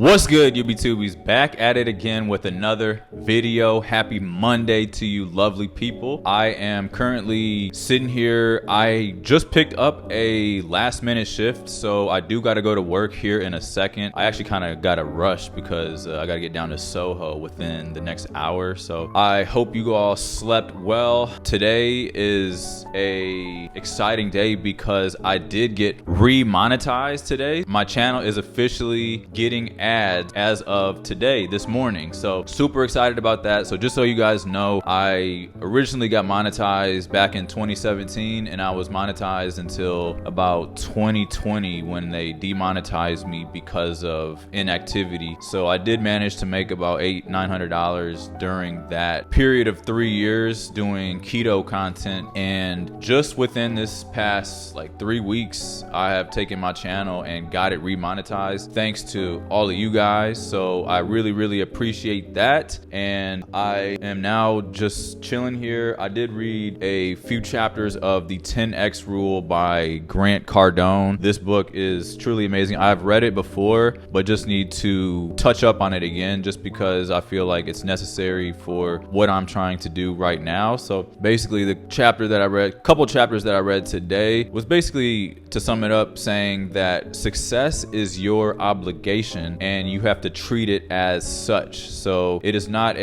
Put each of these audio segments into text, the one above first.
What's good, UBTubies? Back at it again with another video. Happy Monday to you lovely people. I am currently sitting here. I just picked up a last minute shift, so I do got to go to work here in a second. I actually kind of got to rush because I got to get down to Soho within the next hour. So I hope you all slept well. Today is a exciting day because I did get re-monetized today. My channel is officially getting ads as of today, this morning. So super excited about that. So just so you guys know, I originally got monetized back in 2017 and I was monetized until about 2020 when they demonetized me because of inactivity. So I did manage to make about $800-900 during that period of 3 years doing keto content. And just within this past like 3 weeks, I have taken my channel and got it re-monetized thanks to all of you guys. So I really appreciate that. And I am now just chilling here. I did read a few chapters of the 10X Rule by Grant Cardone. This book is truly amazing. I've read it before, but just need to touch up on it again just because I feel like it's necessary for what I'm trying to do right now. So basically the chapter that I read, couple chapters that I read today was basically, to sum it up, saying that success is your obligation and you have to treat it as such. So it's not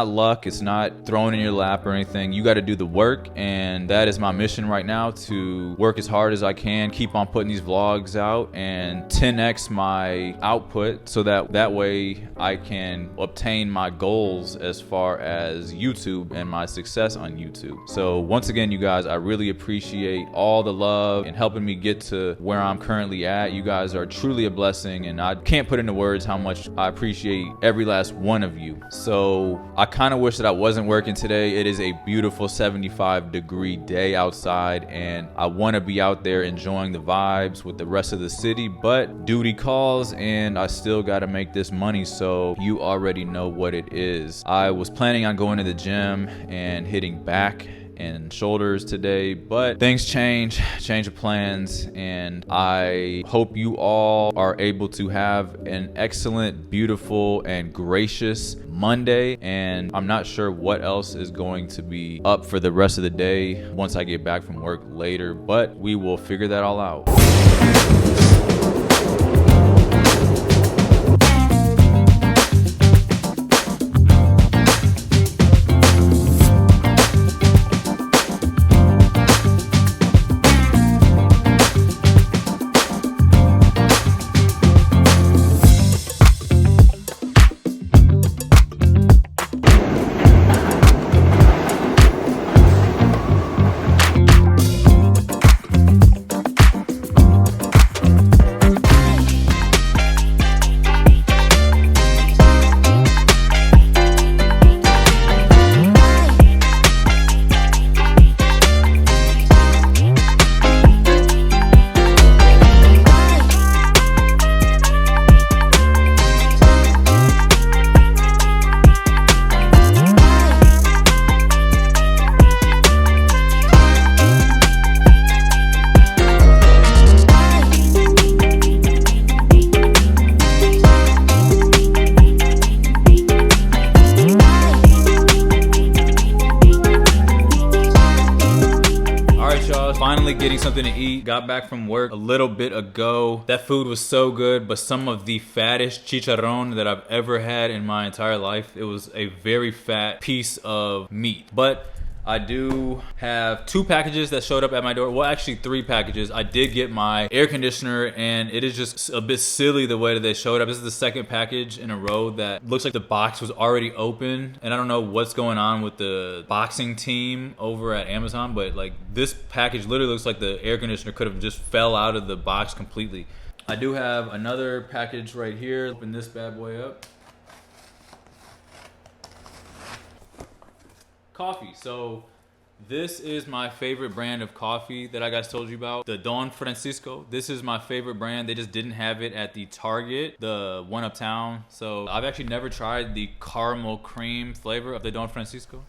luck, it's not thrown in your lap or anything. You got to do the work, and that is my mission right now, to work as hard as I can, keep on putting these vlogs out and 10x my output so that way I can obtain my goals as far as YouTube and my success on YouTube. So once again, you guys, I really appreciate all the love and helping me get to where I'm currently at. You guys are truly a blessing, and I can't put into words how much I appreciate every last one of you. So I kind of wish that I wasn't working today. It is a beautiful 75-degree day outside, and I want to be out there enjoying the vibes with the rest of the city, but duty calls and I still got to make this money. So you already know what it is. I was planning on going to the gym and hitting back and shoulders today, but things change of plans, and I hope you all are able to have an excellent, beautiful, and gracious Monday. And I'm not sure what else is going to be up for the rest of the day once I get back from work later, but we will figure that all out. Finally getting something to eat. Got back from work a little bit ago. That food was so good, but some of the fattest chicharron that I've ever had in my entire life. It was a very fat piece of meat. But I do have 2 packages that showed up at my door. Well, actually 3 packages. I did get my air conditioner, and it is just a bit silly the way that they showed up. This is the second package in a row that looks like the box was already open, and I don't know what's going on with the boxing team over at Amazon, but like this package literally looks like the air conditioner could have just fell out of the box completely. I do have another package right here. Open this bad boy up. Coffee. So this is my favorite brand of coffee that I guys told you about, the Don Francisco. This is my favorite brand. They just didn't have it at the Target, the one uptown. So I've actually never tried the caramel cream flavor of the Don Francisco.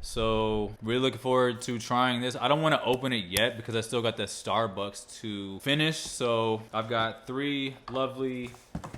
So really looking forward to trying this. I don't want to open it yet because I still got the Starbucks to finish. So I've got 3 lovely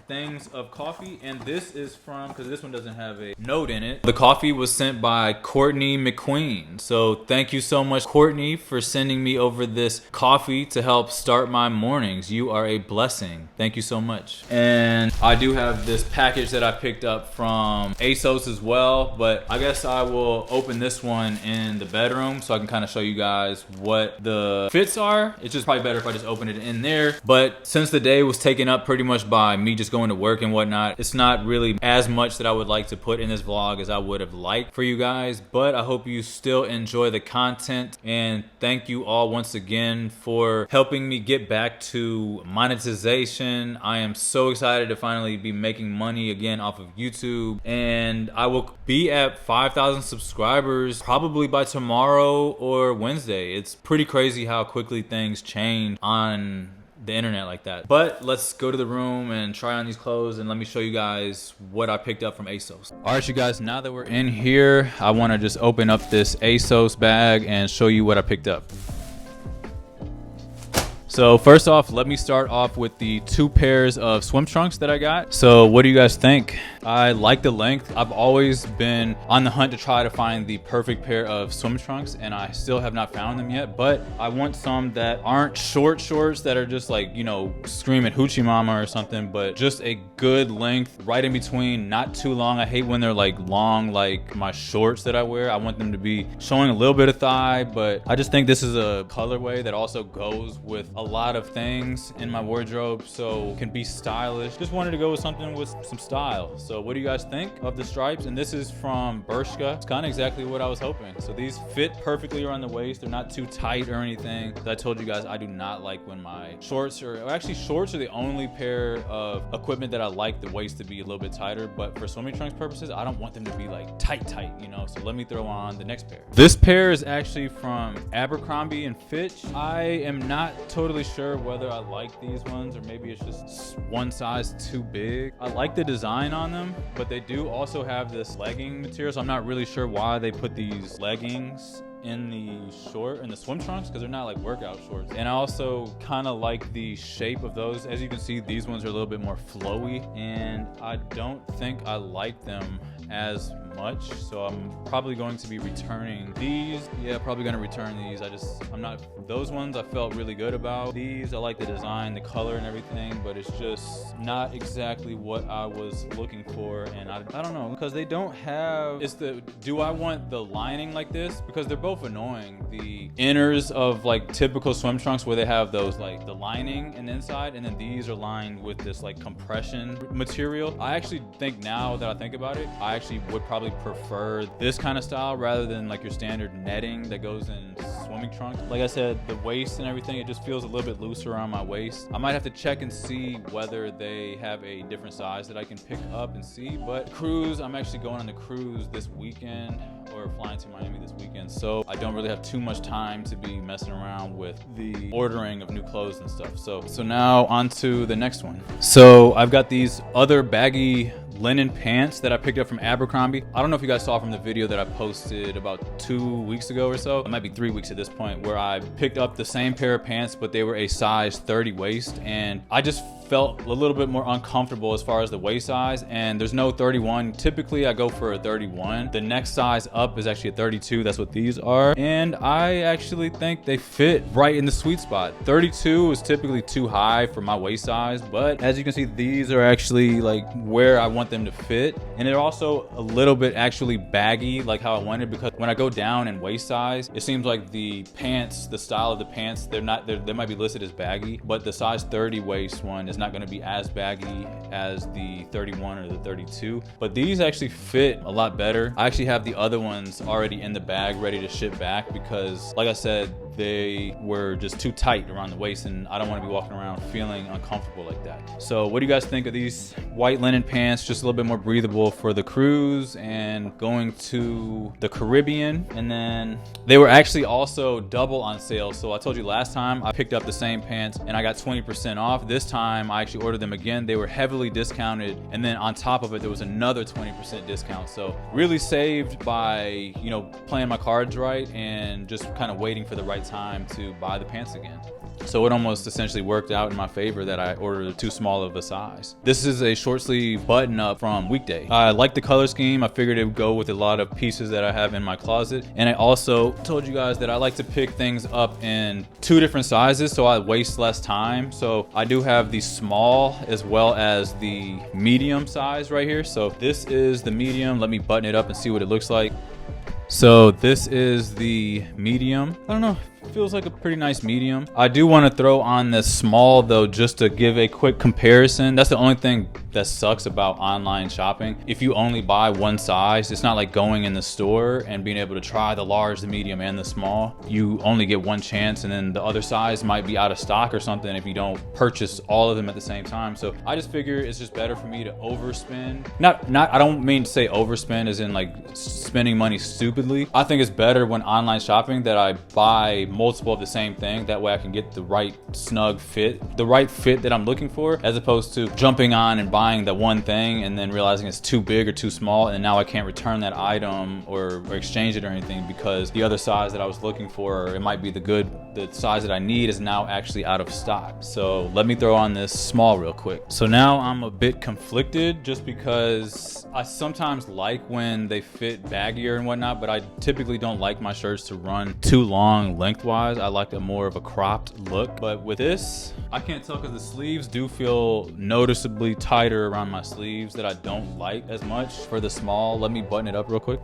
things of coffee, and this is from, because this one doesn't have a note in it, the coffee was sent by Courtney McQueen. So thank you so much, Courtney, for sending me over this coffee to help start my mornings. You are a blessing. Thank you so much. And I do have this package that I picked up from ASOS as well, but I guess I will open this one in the bedroom so I can kind of show you guys what the fits are. It's just probably better if I just open it in there, but since the day was taken up pretty much by me just going to work and whatnot, it's not really as much that I would like to put in this vlog as I would have liked for you guys, but I hope you still enjoy the content, and thank you all once again for helping me get back to monetization. I am so excited to finally be making money again off of YouTube, and I will be at 5,000 subscribers probably by tomorrow or Wednesday. It's pretty crazy how quickly things change on the internet like that. But let's go to the room and try on these clothes, and let me show you guys what I picked up from ASOS. All right, you guys, now that we're in here, I want to just open up this ASOS bag and show you what I picked up. So first off, let me start off with the 2 pairs of swim trunks that I got. So what do you guys think? I like the length. I've always been on the hunt to try to find the perfect pair of swim trunks, and I still have not found them yet, but I want some that aren't short shorts that are just like, you know, screaming hoochie mama or something, but just a good length right in between, not too long. I hate when they're like long, like my shorts that I wear. I want them to be showing a little bit of thigh, but I just think this is a colorway that also goes with a lot of things in my wardrobe, so can be stylish. Just wanted to go with something with some style. So what do you guys think of the stripes? And this is from Bershka. It's kind of exactly what I was hoping. So these fit perfectly around the waist. They're not too tight or anything. I told you guys I do not like when my shorts are, actually shorts are the only pair of equipment that I like the waist to be a little bit tighter, but for swimming trunks purposes, I don't want them to be like tight, you know? So let me throw on the next pair. This pair is actually from Abercrombie and Fitch. I am not totally sure whether I like these ones or maybe it's just one size too big. I like the design on them, but they do also have this legging material, so I'm not really sure why they put these leggings in the swim trunks, because they're not like workout shorts. And I also kind of like the shape of those. As you can see, these ones are a little bit more flowy, and I don't think I like them as much, so I'm probably going to be returning these. Yeah, probably gonna return these. I'm not, those ones I felt really good about. These, I like the design, the color and everything, but it's just not exactly what I was looking for. And I don't know, because they don't have, do I want the lining like this? Because they're both annoying. The inners of like typical swim trunks where they have those like the lining and inside, and then these are lined with this like compression material. I actually think, now that I think about it, I actually would probably prefer this kind of style rather than like your standard netting that goes in swimming trunks. Like I said, the waist and everything, it just feels a little bit looser around my waist. I might have to check and see whether they have a different size that I can pick up and see. But cruise, I'm actually going on the cruise this weekend, or flying to Miami this weekend, so I don't really have too much time to be messing around with the ordering of new clothes and stuff. So now on to the next one. So I've got these other baggy linen pants that I picked up from Abercrombie. I don't know if you guys saw from the video that I posted about 2 weeks ago or so. It might be 3 weeks at this point, where I picked up the same pair of pants, but they were a size 30 waist, and I just felt a little bit more uncomfortable as far as the waist size, and there's no 31. Typically I go for a 31. The next size up is actually a 32. That's what these are, and I actually think they fit right in the sweet spot. 32 is typically too high for my waist size, but as you can see, these are actually like where I want them to fit, and they're also a little bit actually baggy, like how I wanted, because when I go down in waist size, it seems like the pants, the style of the pants, they might be listed as baggy, but the size 30 waist one is not going to be as baggy as the 31 or the 32, but these actually fit a lot better. I actually have the other ones already in the bag ready to ship back, because like I said, they were just too tight around the waist, and I don't want to be walking around feeling uncomfortable like that. So what do you guys think of these white linen pants? Just a little bit more breathable for the cruise and going to the Caribbean. And then they were actually also double on sale. So I told you last time I picked up the same pants and I got 20% off. This time I actually ordered them again. They were heavily discounted, and then on top of it there was another 20% discount. So really saved by, you know, playing my cards right and just kind of waiting for the right time to buy the pants again. So it almost essentially worked out in my favor that I ordered too small of a size. This is a short sleeve button up from Weekday. I like the color scheme. I figured it would go with a lot of pieces that I have in my closet. And I also told you guys that I like to pick things up in 2 different sizes so I waste less time. So I do have the small as well as the medium size right here. So this is the medium. Let me button it up and see what it looks like. So this is the medium. I don't know, feels like a pretty nice medium. I do want to throw on the small though, just to give a quick comparison. That's the only thing that sucks about online shopping. If you only buy one size, it's not like going in the store and being able to try the large, the medium, and the small. You only get one chance, and then the other size might be out of stock or something if you don't purchase all of them at the same time. So I just figure it's just better for me to overspend. I don't mean to say overspend as in like spending money stupidly. I think it's better when online shopping that I buy multiple of the same thing. That way I can get the right snug fit, the right fit that I'm looking for, as opposed to jumping on and buying that one thing and then realizing it's too big or too small, and now I can't return that item or exchange it or anything because the other size that I was looking for, or it might be the size that I need, is now actually out of stock. So let me throw on this small real quick. So now I'm a bit conflicted just because I sometimes like when they fit baggier and whatnot, but I typically don't like my shirts to run too long lengthwise. I like a more of a cropped look. But with this, I can't tell because the sleeves do feel noticeably tighter around my sleeves that I don't like as much for the small. Let me button it up real quick.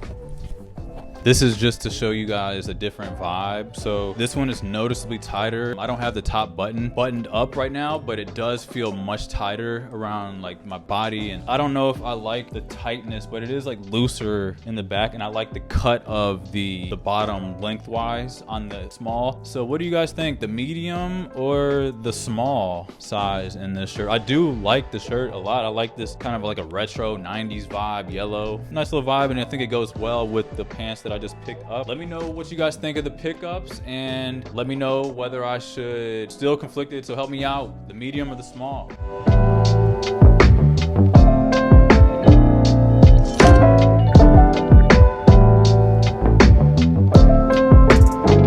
This is just to show you guys a different vibe. So this one is noticeably tighter. I don't have the top button buttoned up right now, but it does feel much tighter around like my body. And I don't know if I like the tightness, but it is like looser in the back, and I like the cut of the bottom lengthwise on the small. So what do you guys think? The medium or the small size in this shirt? I do like the shirt a lot. I like this kind of like a retro 90s vibe, yellow. Nice little vibe, and I think it goes well with the pants that I just picked up. Let me know what you guys think of the pickups, and let me know whether I should still conflicted, so help me out, the medium or the small.